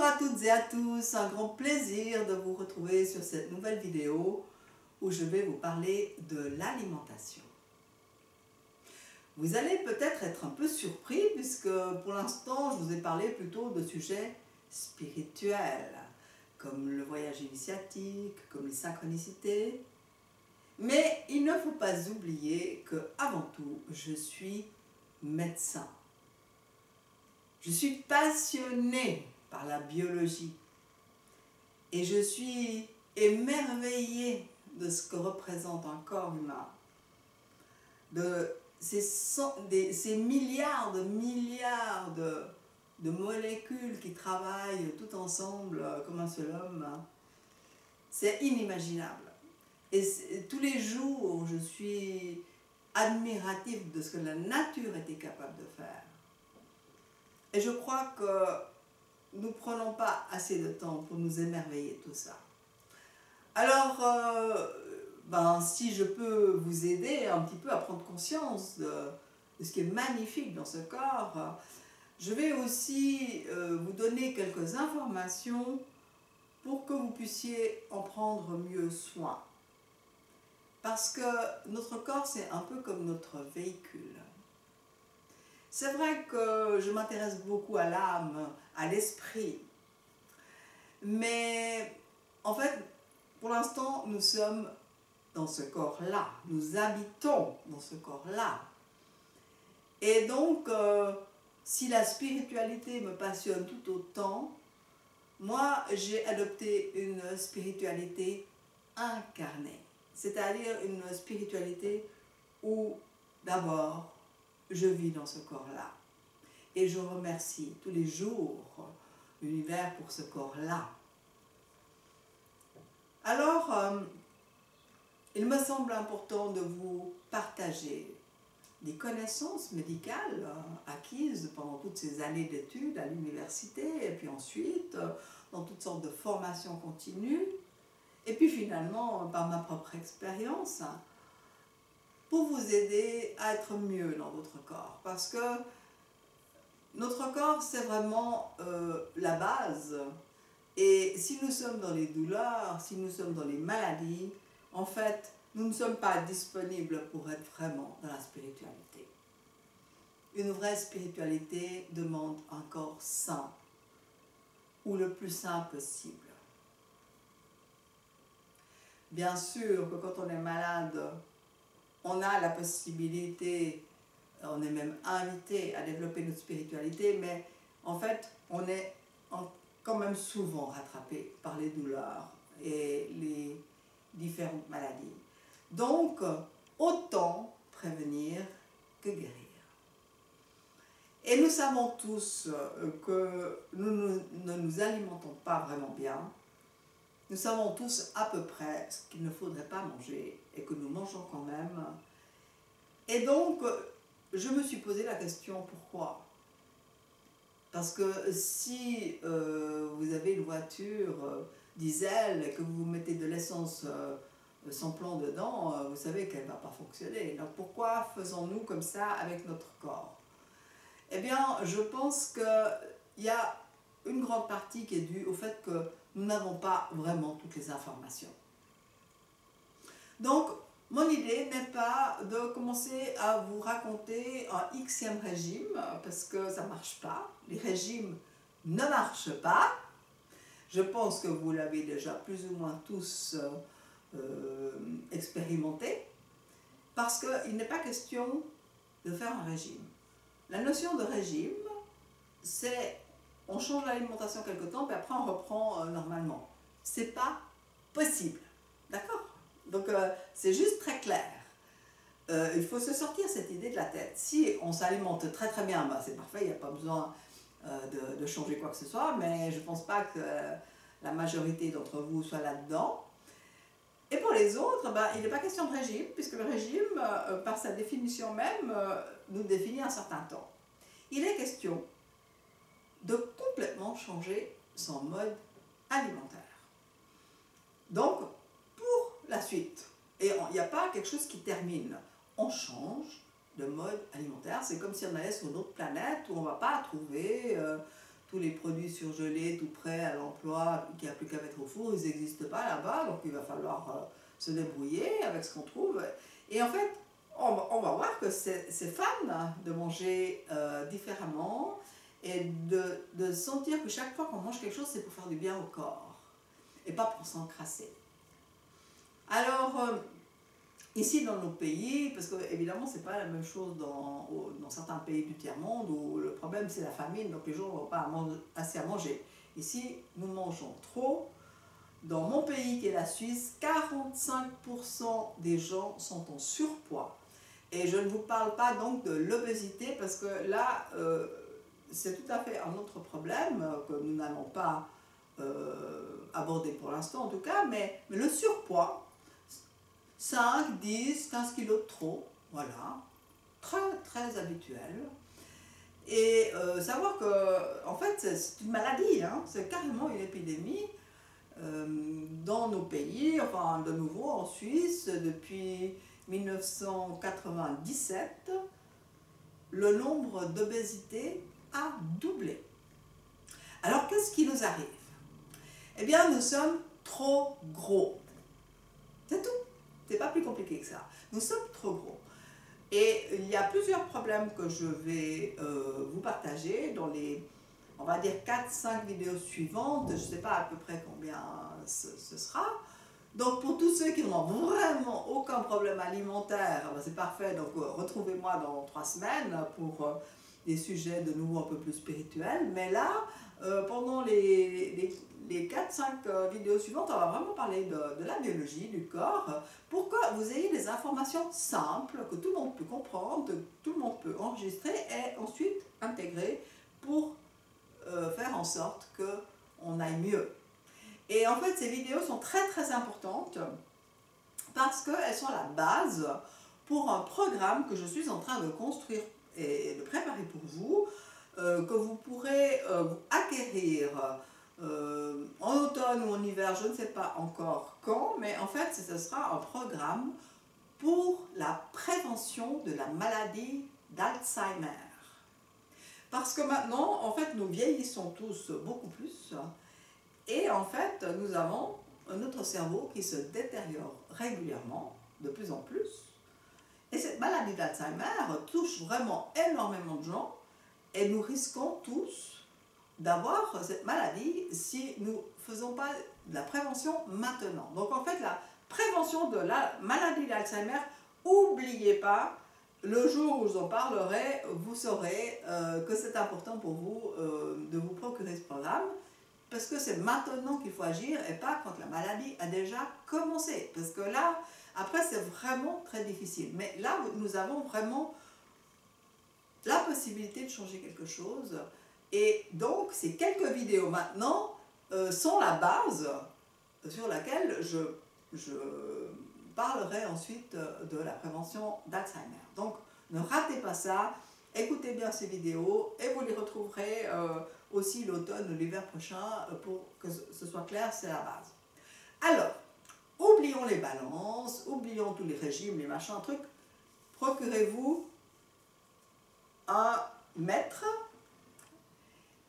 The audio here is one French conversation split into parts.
à toutes et à tous, un grand plaisir de vous retrouver sur cette nouvelle vidéo où je vais vous parler de l'alimentation. Vous allez peut-être être un peu surpris puisque pour l'instant je vous ai parlé plutôt de sujets spirituels comme le voyage initiatique, comme les synchronicités. Mais il ne faut pas oublier que avant tout je suis médecin. Je suis passionnée par la biologie et je suis émerveillée de ce que représente un corps humain, de ces milliards de molécules qui travaillent tout ensemble comme un seul homme. C'est inimaginable. Et tous les jours, je suis admirative de ce que la nature était capable de faire. Et je crois que nous ne prenons pas assez de temps pour nous émerveiller de tout ça. Alors, si je peux vous aider un petit peu à prendre conscience de ce qui est magnifique dans ce corps, je vais aussi vous donner quelques informations pour que vous puissiez en prendre mieux soin. Parce que notre corps, c'est un peu comme notre véhicule. C'est vrai que je m'intéresse beaucoup à l'âme, à l'esprit. Mais en fait, pour l'instant, nous sommes dans ce corps-là. Nous habitons dans ce corps-là. Et donc, si la spiritualité me passionne tout autant, moi, j'ai adopté une spiritualité incarnée. C'est-à-dire une spiritualité où, d'abord, je vis dans ce corps-là. Et je remercie tous les jours l'univers pour ce corps-là. Alors, il me semble important de vous partager des connaissances médicales acquises pendant toutes ces années d'études à l'université, et puis ensuite dans toutes sortes de formations continues, et puis finalement par ma propre expérience, pour vous aider à être mieux dans votre corps. Parce que notre corps, c'est vraiment la base. Et si nous sommes dans les douleurs, si nous sommes dans les maladies, en fait, nous ne sommes pas disponibles pour être vraiment dans la spiritualité. Une vraie spiritualité demande un corps sain, ou le plus sain possible. Bien sûr que quand on est malade, on a la possibilité, on est même invité à développer notre spiritualité, mais en fait, on est quand même souvent rattrapé par les douleurs et les différentes maladies. Donc, autant prévenir que guérir. Et nous savons tous que nous ne nous alimentons pas vraiment bien. Nous savons tous à peu près ce qu'il ne faudrait pas manger et que nous mangeons quand même. Et donc, je me suis posé la question pourquoi ? Parce que si vous avez une voiture diesel et que vous mettez de l'essence sans plomb dedans, vous savez qu'elle ne va pas fonctionner. Donc pourquoi faisons-nous comme ça avec notre corps? Eh bien, je pense qu'il y a une grande partie qui est due au fait que nous n'avons pas vraiment toutes les informations. Donc, mon idée n'est pas de commencer à vous raconter un Xème régime, parce que ça ne marche pas. Les régimes ne marchent pas. Je pense que vous l'avez déjà plus ou moins tous expérimenté, parce qu'il n'est pas question de faire un régime. La notion de régime, c'est on change l'alimentation quelque temps, puis après on reprend normalement. C'est pas possible, d'accord? Donc c'est juste très clair. Il faut se sortir cette idée de la tête. Si on s'alimente très très bien, c'est parfait, il n'y a pas besoin de changer quoi que ce soit, mais je ne pense pas que la majorité d'entre vous soit là-dedans. Et pour les autres, il n'est pas question de régime, puisque le régime, par sa définition même, nous définit un certain temps. Il est question de complètement changer son mode alimentaire. Donc, pour la suite, et il n'y a pas quelque chose qui termine, on change de mode alimentaire, c'est comme si on allait sur une autre planète où on ne va pas trouver tous les produits surgelés, tout prêts à l'emploi, qu'il n'y a plus qu'à mettre au four, ils n'existent pas là-bas, donc il va falloir se débrouiller avec ce qu'on trouve. Et en fait, on va voir que c'est fun de manger différemment et de sentir que chaque fois qu'on mange quelque chose, c'est pour faire du bien au corps et pas pour s'encrasser. Alors, ici dans nos pays, parce que évidemment c'est pas la même chose dans certains pays du tiers-monde où le problème c'est la famine, donc les gens n'ont pas assez à manger. Ici, nous mangeons trop. Dans mon pays qui est la Suisse, 45% des gens sont en surpoids. Et je ne vous parle pas donc de l'obésité parce que là, c'est tout à fait un autre problème que nous n'allons pas aborder pour l'instant en tout cas, mais le surpoids, 5, 10, 15 kilos de trop, voilà, très très habituel. Et savoir que, en fait, c'est une maladie, hein, c'est carrément une épidémie dans nos pays, enfin de nouveau en Suisse, depuis 1997, le nombre d'obésité a doublé. Alors qu'est-ce qui nous arrive? Eh bien, nous sommes trop gros. C'est tout. C'est pas plus compliqué que ça. Nous sommes trop gros. Et il y a plusieurs problèmes que je vais vous partager dans les, on va dire, 4-5 vidéos suivantes. Je ne sais pas à peu près combien ce sera. Donc pour tous ceux qui n'ont vraiment aucun problème alimentaire, c'est parfait. Donc retrouvez-moi dans 3 semaines pour des sujets de nouveau un peu plus spirituels. Mais là, pendant les 4-5 vidéos suivantes, on va vraiment parler de la biologie, du corps, pour que vous ayez des informations simples, que tout le monde peut comprendre, que tout le monde peut enregistrer et ensuite intégrer pour faire en sorte qu'on aille mieux. Et en fait, ces vidéos sont très très importantes parce qu'elles sont la base pour un programme que je suis en train de construire et de préparer pour vous, que vous pourrez acquérir en automne ou en hiver, je ne sais pas encore quand, mais en fait ce sera un programme pour la prévention de la maladie d'Alzheimer. Parce que maintenant, en fait, nous vieillissons tous beaucoup plus et en fait, nous avons notre cerveau qui se détériore régulièrement, de plus en plus. Et cette maladie d'Alzheimer touche vraiment énormément de gens et nous risquons tous d'avoir cette maladie si nous ne faisons pas de la prévention maintenant. Donc en fait, la prévention de la maladie d'Alzheimer, n'oubliez pas, le jour où j'en parlerai, vous saurez que c'est important pour vous de vous procurer ce programme, parce que c'est maintenant qu'il faut agir et pas quand la maladie a déjà commencé. Parce que là, après, c'est vraiment très difficile. Mais là, nous avons vraiment la possibilité de changer quelque chose. Et donc, ces quelques vidéos maintenant sont la base sur laquelle je parlerai ensuite de la prévention d'Alzheimer. Donc, ne ratez pas ça, écoutez bien ces vidéos et vous les retrouverez aussi l'automne ou l'hiver prochain pour que ce soit clair, c'est la base. Alors, oublions les balances, oublions tous les régimes, les machins, trucs. Procurez-vous un mètre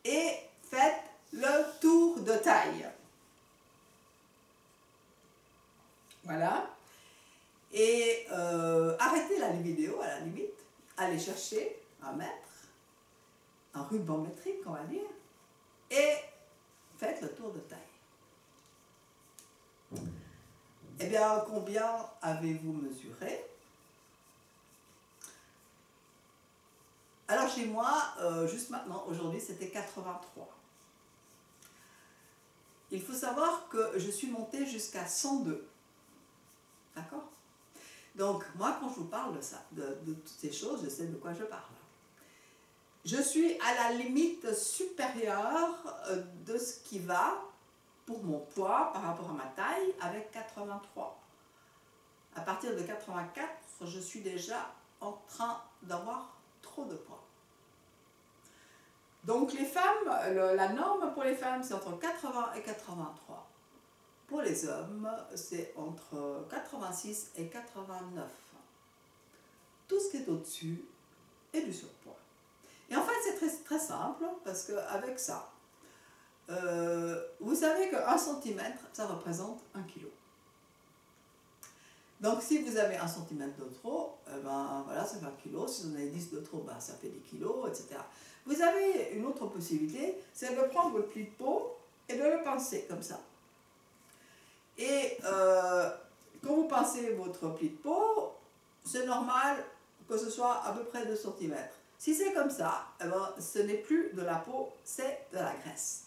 et faites le tour de taille. Voilà. Et arrêtez la vidéo à la limite, allez chercher un mètre, un ruban métrique on va dire, et faites le tour de taille. Eh bien, combien avez-vous mesuré? Alors chez moi, juste maintenant, aujourd'hui, c'était 83. Il faut savoir que je suis montée jusqu'à 102. D'accord? Donc, moi, quand je vous parle de ça, de toutes ces choses, je sais de quoi je parle. Je suis à la limite supérieure de ce qui va pour mon poids par rapport à ma taille avec 83. À partir de 84, je suis déjà en train d'avoir trop de poids. Donc les femmes, la norme pour les femmes, c'est entre 80 et 83. Pour les hommes, c'est entre 86 et 89. Tout ce qui est au-dessus est du surpoids. Et en fait, c'est très simple, parce qu'avec ça, vous savez qu'un centimètre, ça représente 1 kilo. Donc si vous avez 1 cm de trop, ben voilà, ça fait 1 kg. Si vous en avez 10 de trop, ben, ça fait des kilos, etc. Vous avez une autre possibilité, c'est de prendre votre pli de peau et de le pincer comme ça. Et quand vous pincez votre pli de peau, c'est normal que ce soit à peu près 2 cm. Si c'est comme ça, eh ben, ce n'est plus de la peau, c'est de la graisse.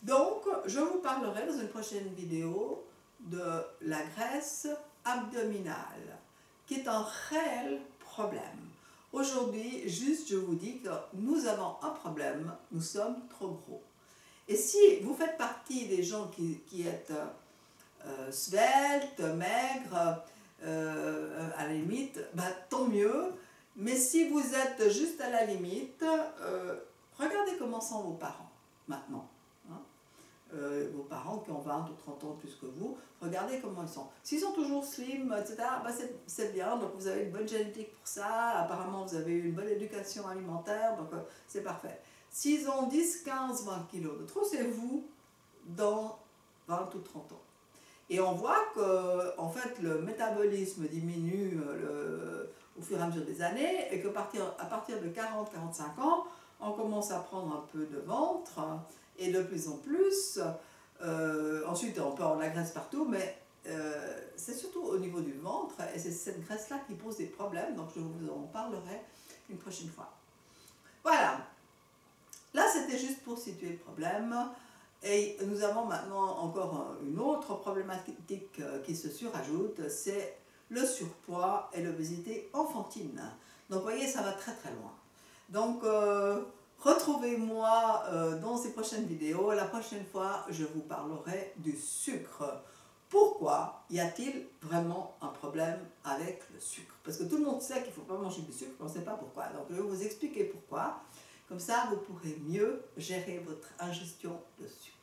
Donc, je vous parlerai dans une prochaine vidéo de la graisse abdominale, qui est un réel problème. Aujourd'hui, juste je vous dis que nous avons un problème, nous sommes trop gros. Et si vous faites partie des gens qui êtes sveltes, maigres, à la limite, bah, tant mieux. Mais si vous êtes juste à la limite, regardez comment sont vos parents maintenant. Vos parents qui ont 20 ou 30 ans plus que vous, regardez comment ils sont. S'ils sont toujours slim, etc., bah c'est bien, donc vous avez une bonne génétique pour ça, apparemment vous avez une bonne éducation alimentaire, donc c'est parfait. S'ils ont 10, 15, 20 kilos de trop, c'est vous dans 20 ou 30 ans. Et on voit que en fait, le métabolisme diminue au fur et à mesure des années, et qu'à partir de 40-45 ans, on commence à prendre un peu de ventre, et de plus en plus. Ensuite, on peut avoir de la graisse partout, mais c'est surtout au niveau du ventre, et c'est cette graisse-là qui pose des problèmes, donc je vous en parlerai une prochaine fois. Voilà, là c'était juste pour situer le problème, et nous avons maintenant encore une autre problématique qui se surajoute, c'est le surpoids et l'obésité enfantine. Donc vous voyez, ça va très très loin. Donc retrouvez-moi dans ces prochaines vidéos. La prochaine fois, je vous parlerai du sucre. Pourquoi y a-t-il vraiment un problème avec le sucre? Parce que tout le monde sait qu'il ne faut pas manger du sucre, mais on ne sait pas pourquoi. Donc je vais vous expliquer pourquoi. Comme ça, vous pourrez mieux gérer votre ingestion de sucre.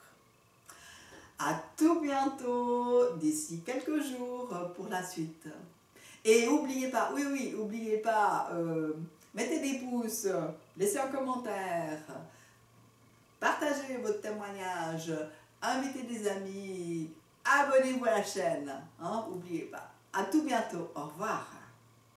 À tout bientôt, d'ici quelques jours pour la suite. Et n'oubliez pas, oui, n'oubliez pas, mettez des pouces, laissez un commentaire, partagez votre témoignage, invitez des amis, abonnez-vous à la chaîne, hein, n'oubliez pas. À tout bientôt, au revoir.